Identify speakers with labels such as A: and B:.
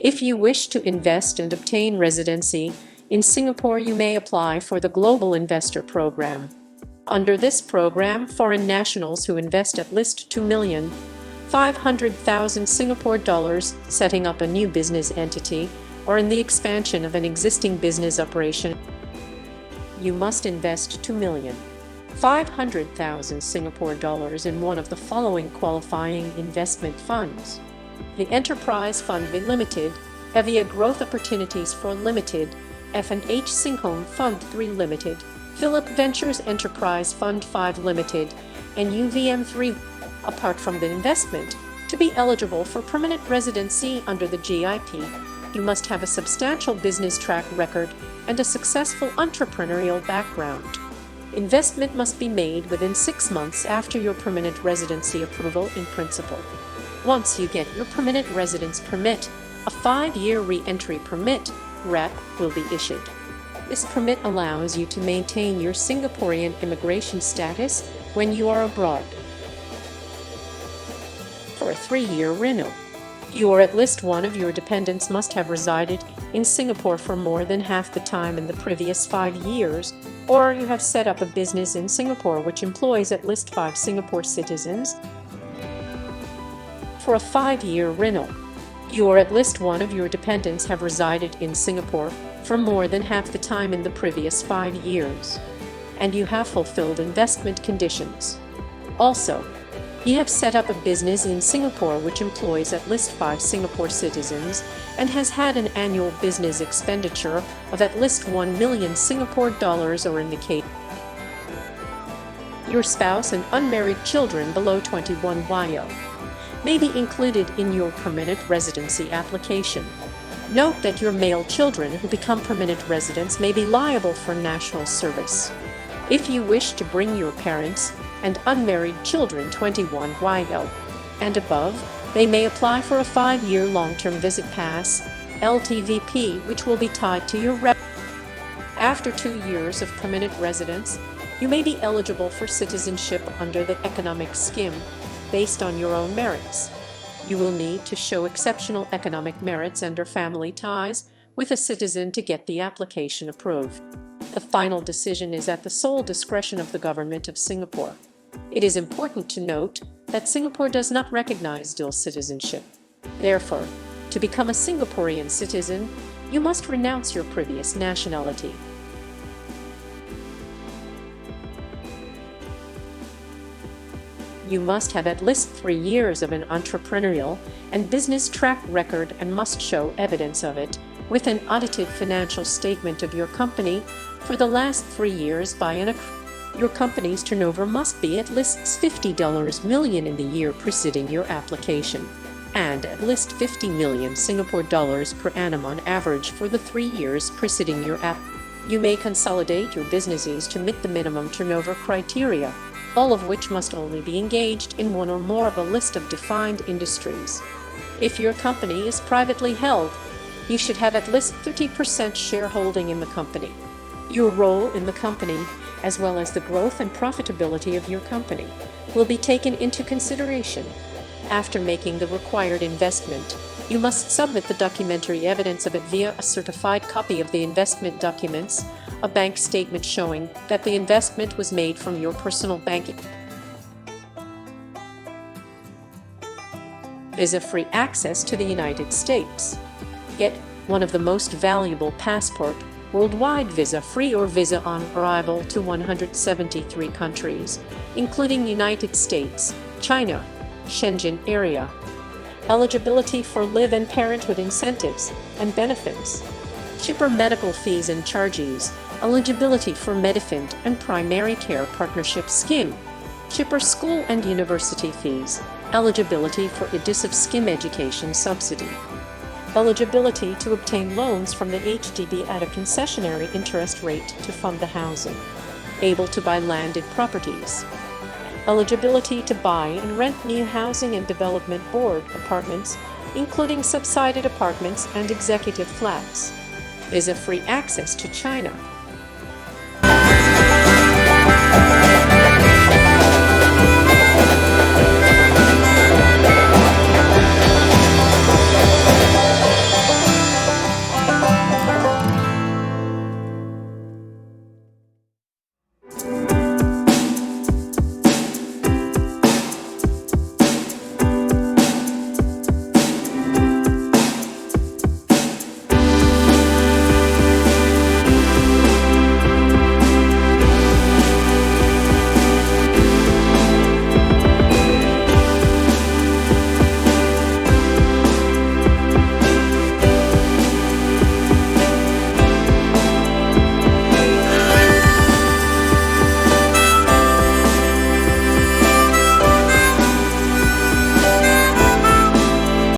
A: If you wish to invest and obtain residency in Singapore, you may apply for the Global Investor Program. Under this program, foreign nationals who invest at least 2,500,000 Singapore dollars setting up a new business entity or in the expansion of an existing business operation, you must invest 2,500,000 Singapore dollars in one of the following qualifying investment funds: the Enterprise Fund V Limited, Evia Growth Opportunities for Limited, F&H Singhome Fund 3 Limited, Phillip Ventures Enterprise Fund 5 Limited, and UVM3. Apart from the investment, to be eligible for permanent residency under the GIP, you must have a substantial business track record and a successful entrepreneurial background. Investment must be made within 6 months after your permanent residency approval in principle. Once you get your permanent residence permit, a 5-year re-entry permit, REP, will be issued. This permit allows you to maintain your Singaporean immigration status when you are abroad. For a 3-year renewal, you or at least one of your dependents must have resided in Singapore for more than half the time in the previous 5 years, or you have set up a business in Singapore which employs at least 5 Singapore citizens. For a 5-year renewal, you or at least one of your dependents have resided in Singapore for more than half the time in the previous 5 years, and you have fulfilled investment conditions. Also, you have set up a business in Singapore which employs at least 5 Singapore citizens and has had an annual business expenditure of at least 1 million Singapore dollars or indicate. Your spouse and unmarried children below 21 YO may be included in your permanent residency application. Note that your male children who become permanent residents may be liable for national service. If you wish to bring your parents and unmarried children 21 YO and above, they may apply for a 5-year long-term visit pass, LTVP, which will be tied to your rep. After 2 years of permanent residence, you may be eligible for citizenship under the economic scheme based on your own merits. You will need to show exceptional economic merits and/or family ties with a citizen to get the application approved. The final decision is at the sole discretion of the Government of Singapore. It is important to note that Singapore does not recognize dual citizenship. Therefore, to become a Singaporean citizen, you must renounce your previous nationality. You must have at least 3 years of an entrepreneurial and business track record and must show evidence of it with an audited financial statement of your company for the last 3 years by an Your company's turnover must be at least $50 million in the year preceding your application, and at least 50 million Singapore dollars per annum on average for the 3 years preceding your app. You may consolidate your businesses to meet the minimum turnover criteria, all of which must only be engaged in one or more of a list of defined industries. If your company is privately held, you should have at least 30% shareholding in the company. Your role in the company, as well as the growth and profitability of your company, will be taken into consideration. After making the required investment, you must submit the documentary evidence of it via a certified copy of the investment documents, a bank statement showing that the investment was made from your personal banking. Visa-free access to the United States. Get one of the most valuable passport worldwide visa-free or visa on arrival to 173 countries, including United States, China, Shenzhen area. Eligibility for live and parenthood incentives and benefits. Cheaper medical fees and charges. Eligibility for Medifund and Primary Care Partnership Scheme. Cheaper school and university fees. Eligibility for EDUSIV Scheme Education Subsidy. Eligibility to obtain loans from the HDB at a concessionary interest rate to fund the housing. Able to buy landed properties. Eligibility to buy and rent new Housing and Development Board apartments, including subsidized apartments and executive flats. Visa-free access to China.